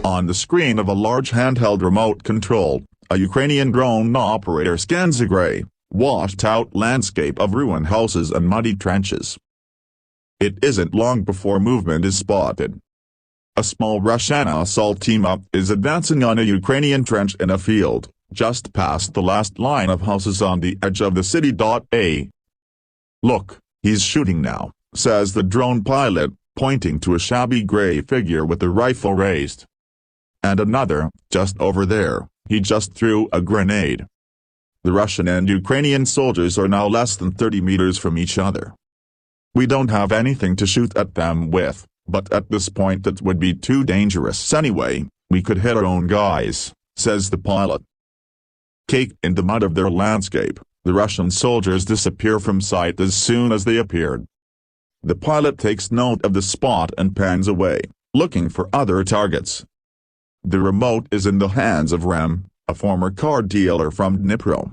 On the screen of a large handheld remote control, a Ukrainian drone operator scans a gray, washed-out landscape of ruined houses and muddy trenches. It isn't long before movement is spotted. A small Russian assault team is advancing on a Ukrainian trench in a field, just past the last line of houses on the edge of the city. "Look, he's shooting now," says the drone pilot, pointing to a shabby gray figure with the rifle raised. "And another, just over there, he just threw a grenade." The Russian and Ukrainian soldiers are now less than 30 meters from each other. "We don't have anything to shoot at them with, but at this point it would be too dangerous anyway, we could hit our own guys," says the pilot. Caked in the mud of their landscape, the Russian soldiers disappear from sight as soon as they appeared. The pilot takes note of the spot and pans away, looking for other targets. The remote is in the hands of Rem, a former car dealer from Dnipro.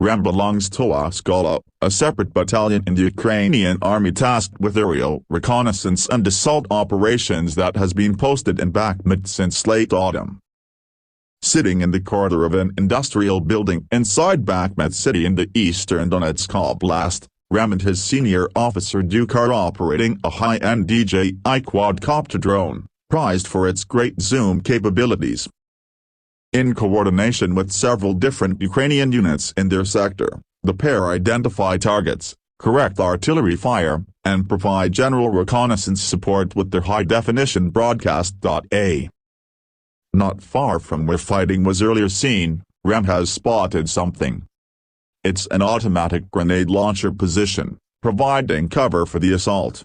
Rem belongs to Skala, a separate battalion in the Ukrainian army tasked with aerial reconnaissance and assault operations that has been posted in Bakhmut since late autumn. Sitting in the corridor of an industrial building inside Bakhmut city in the eastern Donetsk Oblast, Rem and his senior officer Duke are operating a high-end DJI quadcopter drone, prized for its great zoom capabilities. In coordination with several different Ukrainian units in their sector, the pair identify targets, correct artillery fire, and provide general reconnaissance support with their high-definition broadcast. Not far from where fighting was earlier seen, Rem has spotted something. It's an automatic grenade launcher position, providing cover for the assault.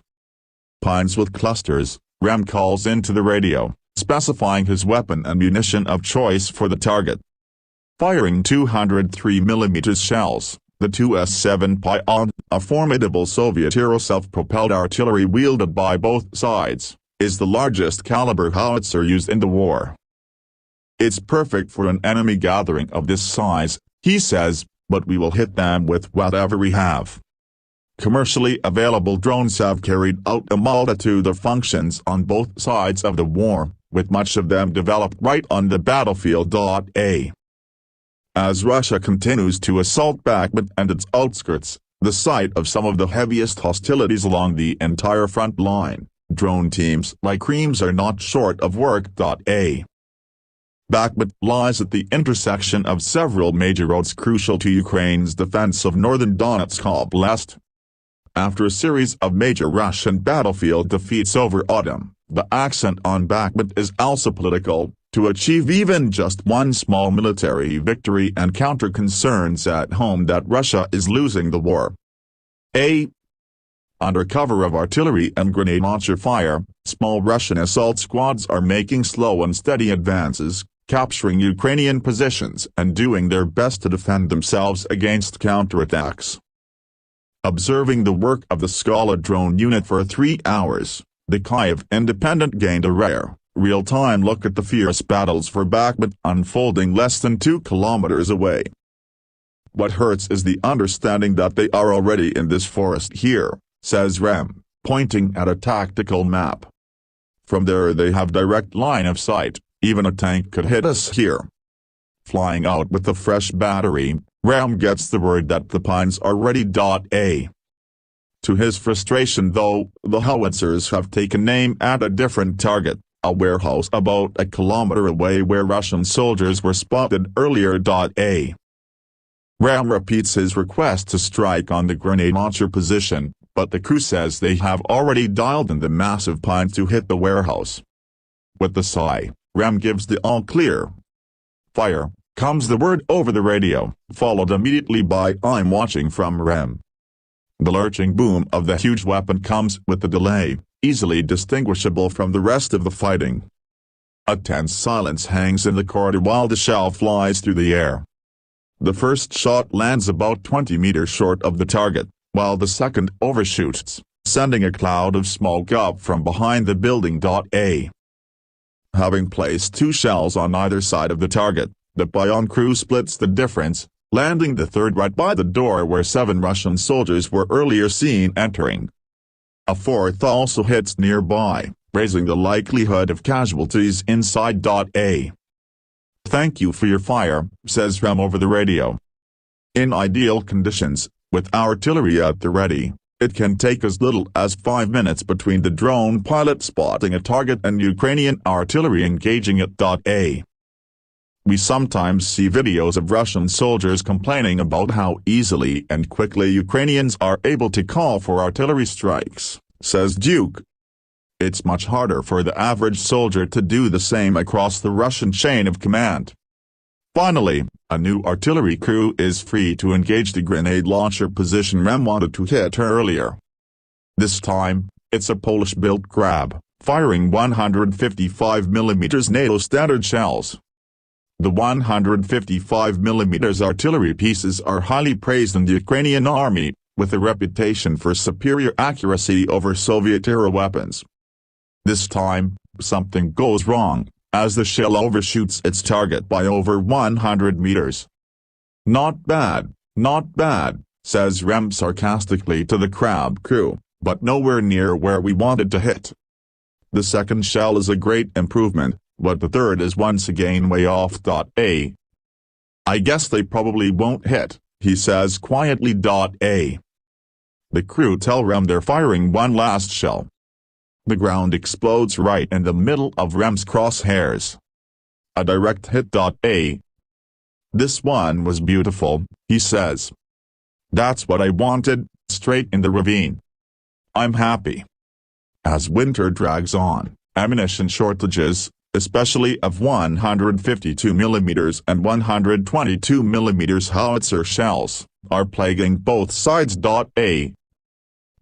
Pines with clusters, Rem calls into the radio, specifying his weapon and munition of choice for the target. Firing 203mm shells, the 2S7 Pion, a formidable Soviet-era self-propelled artillery wielded by both sides, is the largest caliber howitzer used in the war. "It's perfect for an enemy gathering of this size," he says, "but we will hit them with whatever we have." Commercially available drones have carried out a multitude of functions on both sides of the war, with much of them developed right on the battlefield. As Russia continues to assault Bakhmut and its outskirts, the site of some of the heaviest hostilities along the entire front line, drone teams like Ream's are not short of work. Bakhmut lies at the intersection of several major roads crucial to Ukraine's defense of northern Donetsk Oblast. After a series of major Russian battlefield defeats over autumn, the accent on Bakhmut is also political, to achieve even just one small military victory and counter concerns at home that Russia is losing the war. Under cover of artillery and grenade launcher fire, small Russian assault squads are making slow and steady advances, capturing Ukrainian positions and doing their best to defend themselves against counterattacks. Observing the work of the Skala drone unit for 3 hours, the Kyiv Independent gained a rare, real-time look at the fierce battles for Bakhmut unfolding less than 2 kilometers away. "What hurts is the understanding that they are already in this forest here," says Rem, pointing at a tactical map. "From there they have direct line of sight, even a tank could hit us here." Flying out with a fresh battery, Rem gets the word that the Pines are ready. To his frustration though, the howitzers have taken aim at a different target, a warehouse about a kilometer away where Russian soldiers were spotted earlier. Rem repeats his request to strike on the grenade launcher position, but the crew says they have already dialed in the massive Pine to hit the warehouse. With a sigh, Rem gives the all-clear. "Fire," comes the word over the radio, followed immediately by "I'm watching" from Rem. The lurching boom of the huge weapon comes with a delay, easily distinguishable from the rest of the fighting. A tense silence hangs in the corridor while the shell flies through the air. The first shot lands about 20 meters short of the target, while the second overshoots, sending a cloud of smoke up from behind the building. Having placed 2 shells on either side of the target, the Pion crew splits the difference, landing the third right by the door where 7 Russian soldiers were earlier seen entering. A fourth also hits nearby, raising the likelihood of casualties inside. A. "Thank you for your fire," says Rem over the radio. "In ideal conditions, with artillery at the ready, it can take as little as 5 minutes between the drone pilot spotting a target and Ukrainian artillery engaging it. A. We sometimes see videos of Russian soldiers complaining about how easily and quickly Ukrainians are able to call for artillery strikes," says Duke. "It's much harder for the average soldier to do the same across the Russian chain of command." Finally, a new artillery crew is free to engage the grenade launcher position Rem wanted to hit earlier. This time, it's a Polish-built Grab, firing 155mm NATO standard shells. The 155mm artillery pieces are highly praised in the Ukrainian army, with a reputation for superior accuracy over Soviet-era weapons. This time, something goes wrong, as the shell overshoots its target by over 100 meters. "Not bad, says Rem sarcastically to the Crab crew, "but nowhere near where we wanted to hit. The second shell is a great improvement, but the third is once again way off. A. I guess they probably won't hit," he says quietly. A. The crew tell Rem they're firing one last shell. The ground explodes right in the middle of Rem's crosshairs. A direct hit. A. "This one was beautiful," he says. "That's what I wanted, straight in the ravine. I'm happy." As winter drags on, ammunition shortages, especially of 152mm and 122mm howitzer shells, are plaguing both sides. A.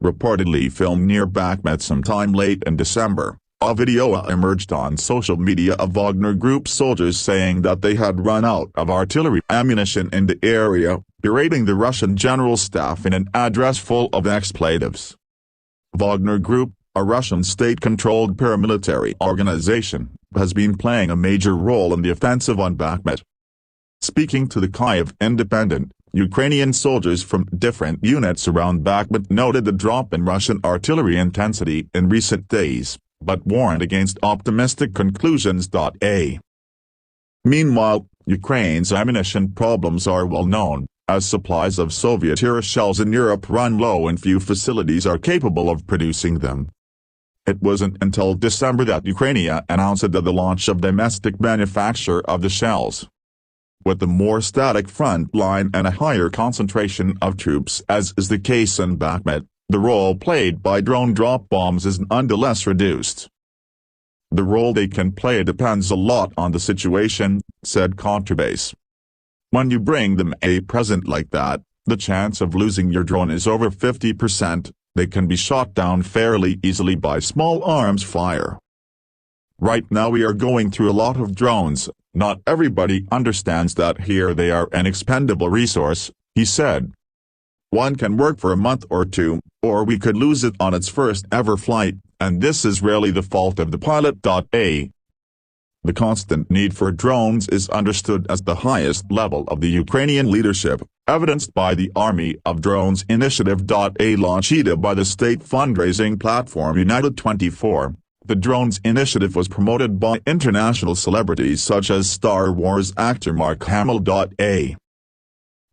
Reportedly filmed near Bakhmut sometime late in December, a video emerged on social media of Wagner Group soldiers saying that they had run out of artillery ammunition in the area, berating the Russian general staff in an address full of expletives. Wagner Group, a Russian state-controlled paramilitary organization, has been playing a major role in the offensive on Bakhmut. Speaking to the Kyiv Independent, Ukrainian soldiers from different units around Bakhmut noted the drop in Russian artillery intensity in recent days, but warned against optimistic conclusions. A. Meanwhile, Ukraine's ammunition problems are well known, as supplies of Soviet-era shells in Europe run low and few facilities are capable of producing them. It wasn't until December that Ukraine announced the launch of domestic manufacture of the shells. With a more static front line and a higher concentration of troops as is the case in Bakhmut, the role played by drone drop bombs is nonetheless reduced. "The role they can play depends a lot on the situation," said Contrabase. "When you bring them a present like that, the chance of losing your drone is over 50%, they can be shot down fairly easily by small arms fire. Right now we are going through a lot of drones, not everybody understands that here they are an expendable resource," he said. "One can work for a month or two, or we could lose it on its first ever flight, and this is really the fault of the pilot. A. The constant need for drones is understood as the highest level of the Ukrainian leadership, evidenced by the Army of Drones initiative. A launched by the state fundraising platform United 24. The drones initiative was promoted by international celebrities such as Star Wars actor Mark Hamill. A.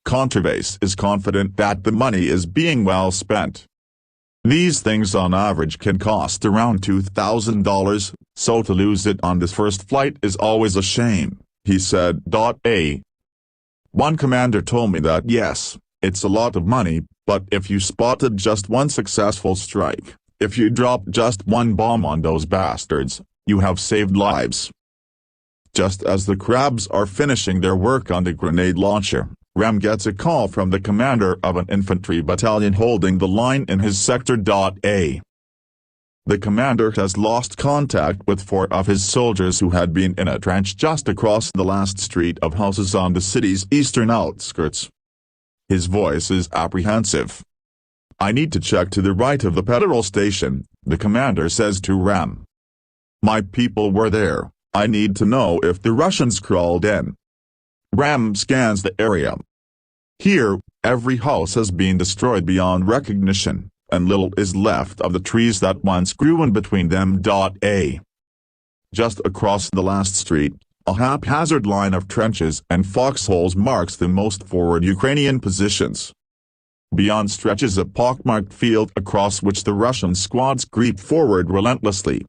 Contrabase is confident that the money is being well spent. "These things on average can cost around $2,000, so to lose it on this first flight is always a shame," he said. A. "One commander told me that yes, it's a lot of money, but if you spotted just one successful strike, if you dropped just one bomb on those bastards, you have saved lives." Just as the Crabs are finishing their work on the grenade launcher, Rem gets a call from the commander of an infantry battalion holding the line in his sector. A. The commander has lost contact with 4 of his soldiers who had been in a trench just across the last street of houses on the city's eastern outskirts. His voice is apprehensive. "I need to check to the right of the petrol station," the commander says to Rem. "My people were there, I need to know if the Russians crawled in." Rem scans the area. Here, every house has been destroyed beyond recognition, and little is left of the trees that once grew in between them. A. Just across the last street, a haphazard line of trenches and foxholes marks the most forward Ukrainian positions. Beyond stretches a pockmarked field across which the Russian squads creep forward relentlessly.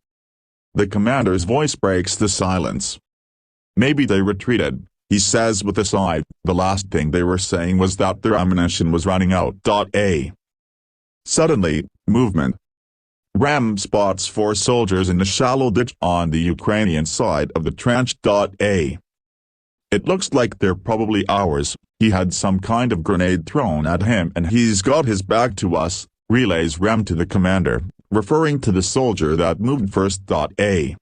The commander's voice breaks the silence. "Maybe they retreated," he says with a sigh. "The last thing they were saying was that their ammunition was running out." A. Suddenly, movement. Ram spots 4 soldiers in a shallow ditch on the Ukrainian side of the trench. A. "It looks like they're probably ours. He had some kind of grenade thrown at him and he's got his back to us," relays Ram to the commander, referring to the soldier that moved first. A.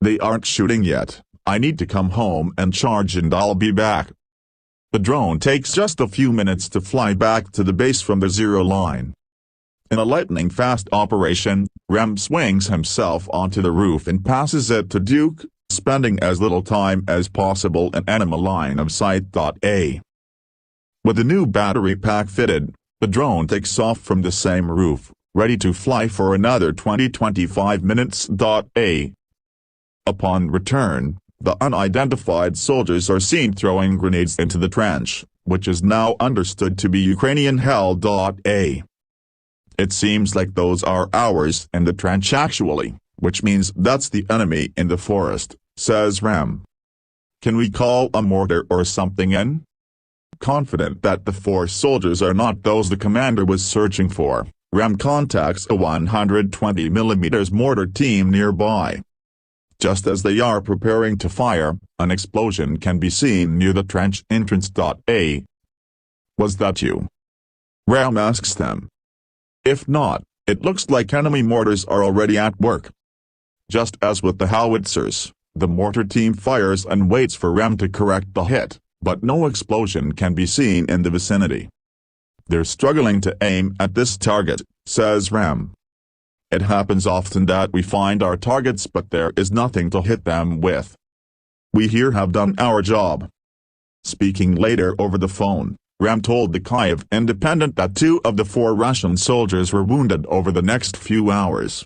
"They aren't shooting yet. I need to come home and charge and I'll be back." The drone takes just a few minutes to fly back to the base from the zero line. In a lightning-fast operation, Ram swings himself onto the roof and passes it to Duke, spending as little time as possible in enemy line of sight. A. With the new battery pack fitted, the drone takes off from the same roof, ready to fly for another 20-25 minutes. A. Upon return, the unidentified soldiers are seen throwing grenades into the trench, which is now understood to be Ukrainian hell. A. "It seems like those are ours in the trench actually, which means that's the enemy in the forest," says Ram. "Can we call a mortar or something in?" Confident that the 4 soldiers are not those the commander was searching for, Ram contacts a 120mm mortar team nearby. Just as they are preparing to fire, an explosion can be seen near the trench entrance. A. "Was that you?" Ram asks them. If not, it looks like enemy mortars are already at work. Just as with the howitzers, the mortar team fires and waits for Ram to correct the hit, but no explosion can be seen in the vicinity. "They're struggling to aim at this target," says Ram. "It happens often that we find our targets but there is nothing to hit them with. We here have done our job." Speaking later over the phone, Ram told the Kyiv Independent that 2 of the 4 Russian soldiers were wounded over the next few hours.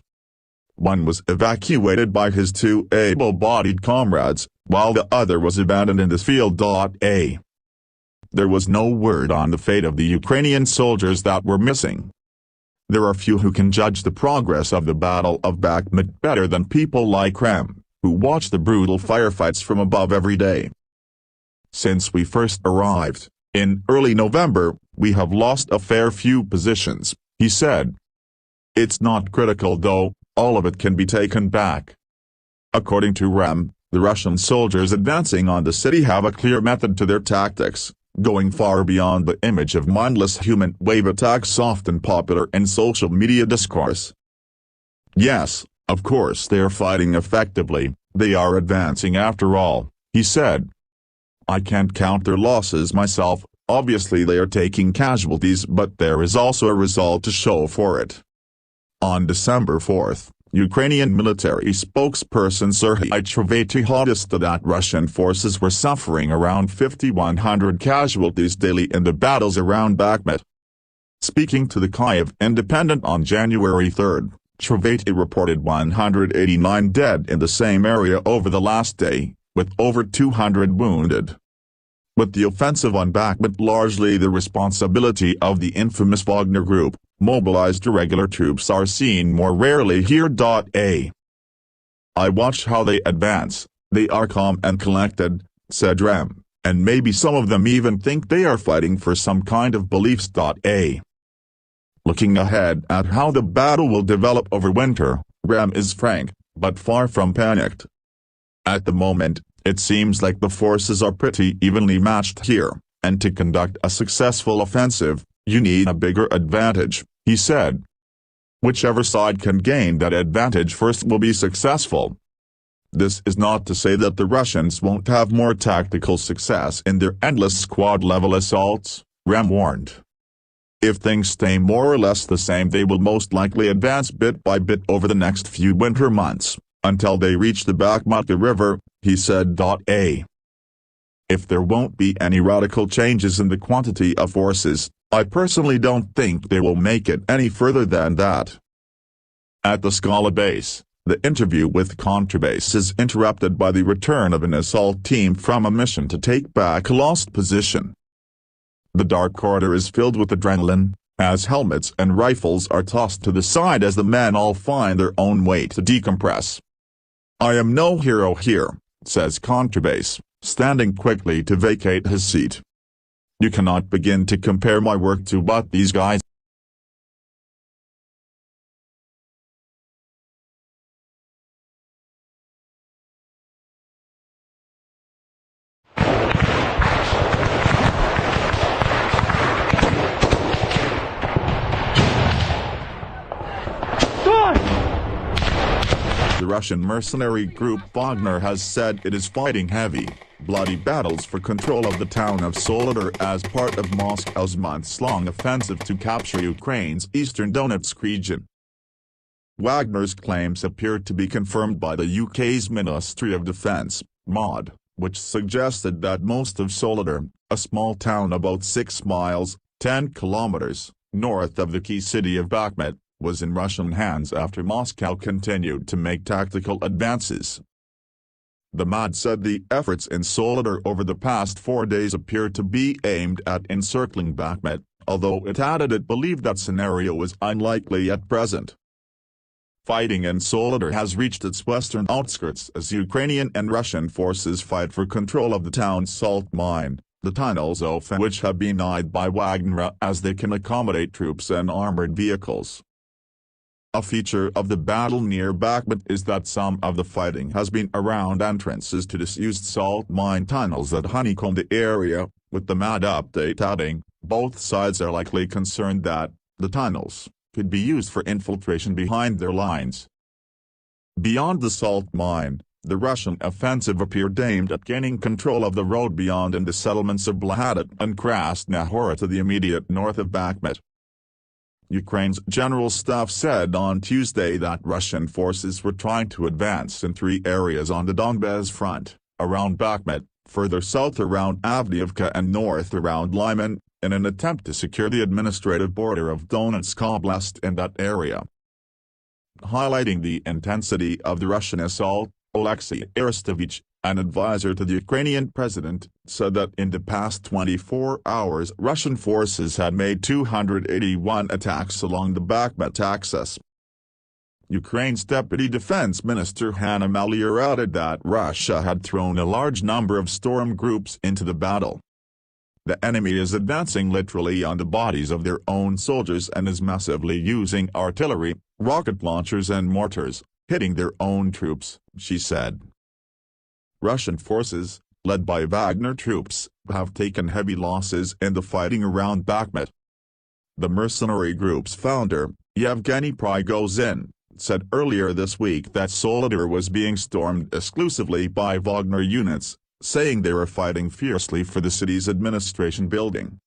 One was evacuated by his 2 able-bodied comrades, while the other was abandoned in the field. A. There was no word on the fate of the Ukrainian soldiers that were missing. There are few who can judge the progress of the Battle of Bakhmut better than people like Ram, who watch the brutal firefights from above every day. "Since we first arrived, in early November, we have lost a fair few positions," he said. "It's not critical though, all of it can be taken back." According to Ram, the Russian soldiers advancing on the city have a clear method to their tactics, going far beyond the image of mindless human wave attacks often popular in social media discourse. "Yes, of course they are fighting effectively, they are advancing after all," he said. "I can't count their losses myself, obviously they are taking casualties but there is also a result to show for it." On December 4, Ukrainian military spokesperson Serhiy Trovety noticed that Russian forces were suffering around 5,100 casualties daily in the battles around Bakhmut. Speaking to the Kyiv Independent on January 3, Trovety reported 189 dead in the same area over the last day, with over 200 wounded. With the offensive on Bakhmut largely the responsibility of the infamous Wagner Group, mobilized irregular troops are seen more rarely here. A. "I watch how they advance, they are calm and collected," said Ram, "and maybe some of them even think they are fighting for some kind of beliefs." A. Looking ahead at how the battle will develop over winter, Ram is frank, but far from panicked. "At the moment, it seems like the forces are pretty evenly matched here, and to conduct a successful offensive, you need a bigger advantage," he said. "Whichever side can gain that advantage first will be successful." This is not to say that the Russians won't have more tactical success in their endless squad-level assaults, Ram warned. "If things stay more or less the same they will most likely advance bit by bit over the next few winter months, until they reach the Bakhmut River," he said. A. "If there won't be any radical changes in the quantity of forces, I personally don't think they will make it any further than that. At the Scala base, the interview with Contrabase is interrupted by the return of an assault team from a mission to take back a lost position. The dark corridor is filled with adrenaline, as helmets and rifles are tossed to the side as the men all find their own way to decompress. "I am no hero here," says Contrabase, standing quickly to vacate his seat. "You cannot begin to compare my work to what these guys." The Russian mercenary group Wagner has said it is fighting heavy, bloody battles for control of the town of Soledar as part of Moscow's months-long offensive to capture Ukraine's eastern Donetsk region. Wagner's claims appear to be confirmed by the UK's Ministry of Defence, MOD, which suggested that most of Soledar, a small town about 6 miles, 10 kilometers, north of the key city of Bakhmut, was in Russian hands after Moscow continued to make tactical advances. The MOD said the efforts in Soledar over the past 4 days appear to be aimed at encircling Bakhmut, although it added it believed that scenario was unlikely at present. Fighting in Soledar has reached its western outskirts as Ukrainian and Russian forces fight for control of the town's salt mine, the tunnels of which have been eyed by Wagner as they can accommodate troops and armored vehicles. A feature of the battle near Bakhmut is that some of the fighting has been around entrances to disused salt mine tunnels that honeycomb the area, with the MOD update adding, both sides are likely concerned that the tunnels could be used for infiltration behind their lines. Beyond the salt mine, the Russian offensive appeared aimed at gaining control of the road beyond in the settlements of Blahadet and Krasna Hora to the immediate north of Bakhmut. Ukraine's General Staff said on Tuesday that Russian forces were trying to advance in 3 areas on the Donbas front, around Bakhmut, further south around Avdiivka and north around Lyman, in an attempt to secure the administrative border of Donetsk Oblast in that area. Highlighting the intensity of the Russian assault, Alexei Arestovich, an advisor to the Ukrainian president, said that in the past 24 hours Russian forces had made 281 attacks along the Bakhmut axis. Ukraine's Deputy Defense Minister Hanna Maliar added that Russia had thrown a large number of storm groups into the battle. The enemy is advancing literally on the bodies of their own soldiers and is massively using artillery, rocket launchers and mortars, hitting their own troops, she said. Russian forces, led by Wagner troops, have taken heavy losses in the fighting around Bakhmut. The mercenary group's founder, Yevgeny Prigozhin, said earlier this week that Soledar was being stormed exclusively by Wagner units, saying they were fighting fiercely for the city's administration building.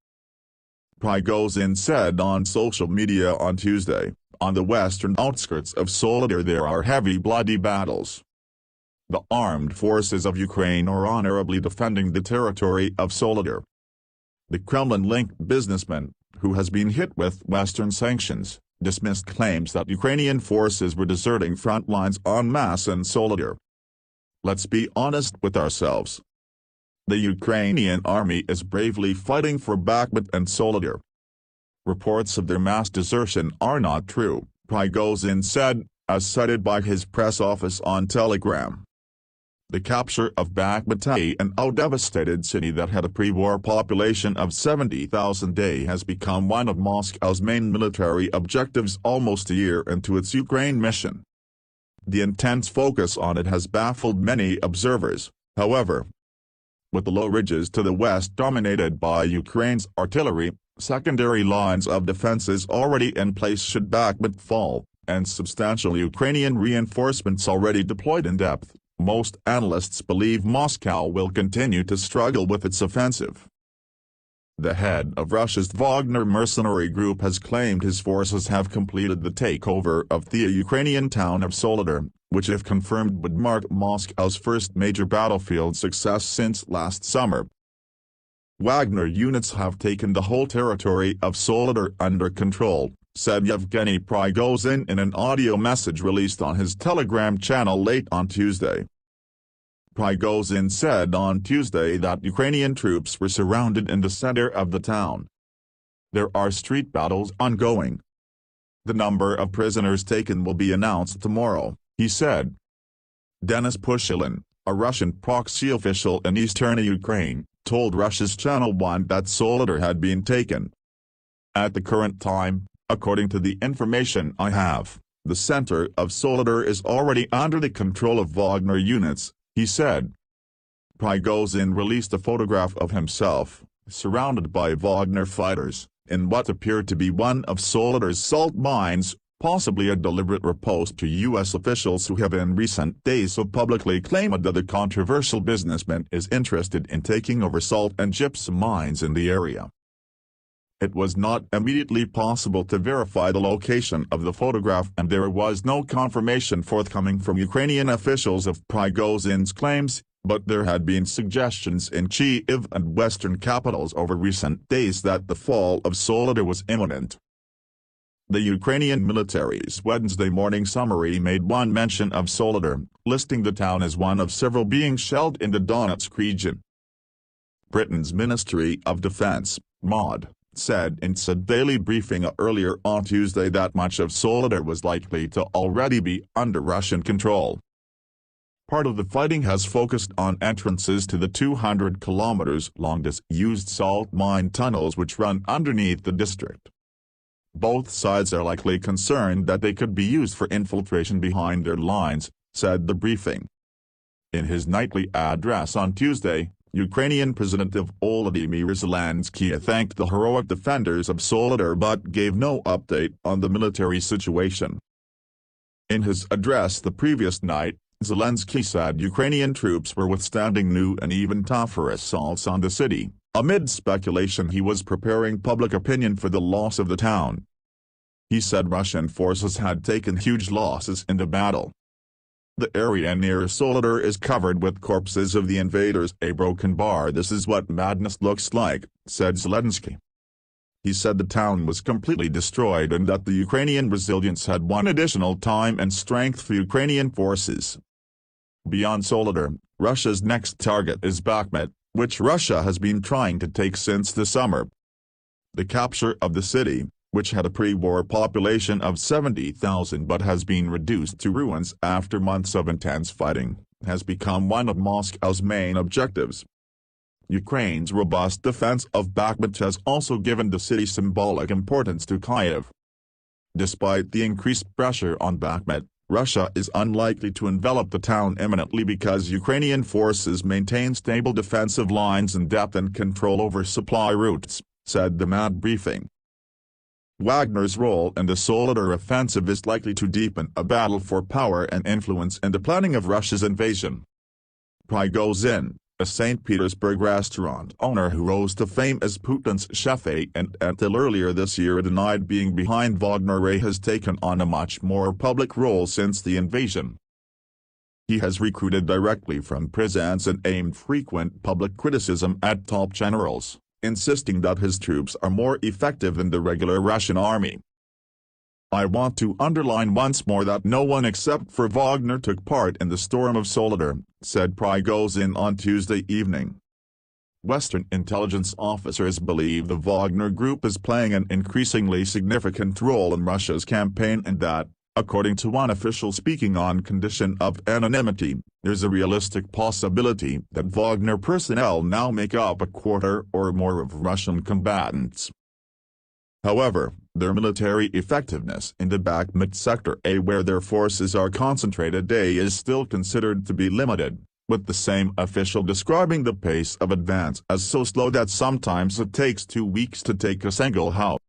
Prigozhin said on social media on Tuesday, "On the western outskirts of Soledar there are heavy bloody battles. The armed forces of Ukraine are honorably defending the territory of Soledar." The Kremlin-linked businessman, who has been hit with Western sanctions, dismissed claims that Ukrainian forces were deserting front lines en masse in Soledar. "Let's be honest with ourselves. The Ukrainian army is bravely fighting for Bakhmut and Soledar. Reports of their mass desertion are not true," Prigozhin said, as cited by his press office on Telegram. The capture of Bakhmut, an devastated city that had a pre-war population of 70,000 has become one of Moscow's main military objectives almost a year into its Ukraine mission. The intense focus on it has baffled many observers, however. With the low ridges to the west dominated by Ukraine's artillery, secondary lines of defenses already in place should Bakhmut fall, and substantial Ukrainian reinforcements already deployed in depth, most analysts believe Moscow will continue to struggle with its offensive. The head of Russia's Wagner mercenary group has claimed his forces have completed the takeover of the Ukrainian town of Soledar, which if confirmed would mark Moscow's first major battlefield success since last summer. Wagner units have taken the whole territory of Soledar under control, said Yevgeny Prigozhin in an audio message released on his Telegram channel late on Tuesday. Prigozhin said on Tuesday that Ukrainian troops were surrounded in the center of the town. There are street battles ongoing. The number of prisoners taken will be announced tomorrow, he said. Denis Pushilin, a Russian proxy official in eastern Ukraine, told Russia's Channel 1 that Soledar had been taken. At the current time, according to the information I have, the center of Soledar is already under the control of Wagner units, he said. Prigozhin released a photograph of himself, surrounded by Wagner fighters, in what appeared to be one of Soledar's salt mines, possibly a deliberate riposte to U.S. officials who have in recent days so publicly claimed that the controversial businessman is interested in taking over salt and gypsum mines in the area. It was not immediately possible to verify the location of the photograph, and there was no confirmation forthcoming from Ukrainian officials of Prigozhin's claims, but there had been suggestions in Kyiv and western capitals over recent days that the fall of Soledar was imminent. The Ukrainian military's Wednesday morning summary made one mention of Soledar, listing the town as one of several being shelled in the Donetsk region. Britain's Ministry of Defence, MOD, said in its daily briefing earlier on Tuesday that much of Soledar was likely to already be under Russian control. Part of the fighting has focused on entrances to the 200 kilometers long disused salt mine tunnels which run underneath the district. Both sides are likely concerned that they could be used for infiltration behind their lines, said the briefing. In his nightly address on Tuesday, Ukrainian President Volodymyr Zelensky thanked the heroic defenders of Soledar but gave no update on the military situation. In his address the previous night, Zelensky said Ukrainian troops were withstanding new and even tougher assaults on the city, amid speculation he was preparing public opinion for the loss of the town. He said Russian forces had taken huge losses in the battle. The area near Soledar is covered with corpses of the invaders, a broken bar. This is what madness looks like, said Zelensky. He said the town was completely destroyed and that the Ukrainian resilience had won additional time and strength for Ukrainian forces. Beyond Soledar, Russia's next target is Bakhmut, which Russia has been trying to take since the summer. The capture of the city, which had a pre-war population of 70,000 but has been reduced to ruins after months of intense fighting, has become one of Moscow's main objectives. Ukraine's robust defense of Bakhmut has also given the city symbolic importance to Kyiv. Despite the increased pressure on Bakhmut, Russia is unlikely to envelop the town imminently because Ukrainian forces maintain stable defensive lines in depth and control over supply routes, said the MOD briefing. Wagner's role in the Soledar offensive is likely to deepen a battle for power and influence in the planning of Russia's invasion. Prigozhin, a St. Petersburg restaurant owner who rose to fame as Putin's chef and until earlier this year denied being behind Wagner, has taken on a much more public role since the invasion. He has recruited directly from prisons and aimed frequent public criticism at top generals, insisting that his troops are more effective than the regular Russian army. I want to underline once more that no one except for Wagner took part in the storm of Soledar, said Prigozhin on Tuesday evening. Western intelligence officers believe the Wagner group is playing an increasingly significant role in Russia's campaign and that, according to one official speaking on condition of anonymity, there's a realistic possibility that Wagner personnel now make up a quarter or more of Russian combatants. However, their military effectiveness in the Bakhmut sector where their forces are concentrated is still considered to be limited, with the same official describing the pace of advance as so slow that sometimes it takes 2 weeks to take a single house.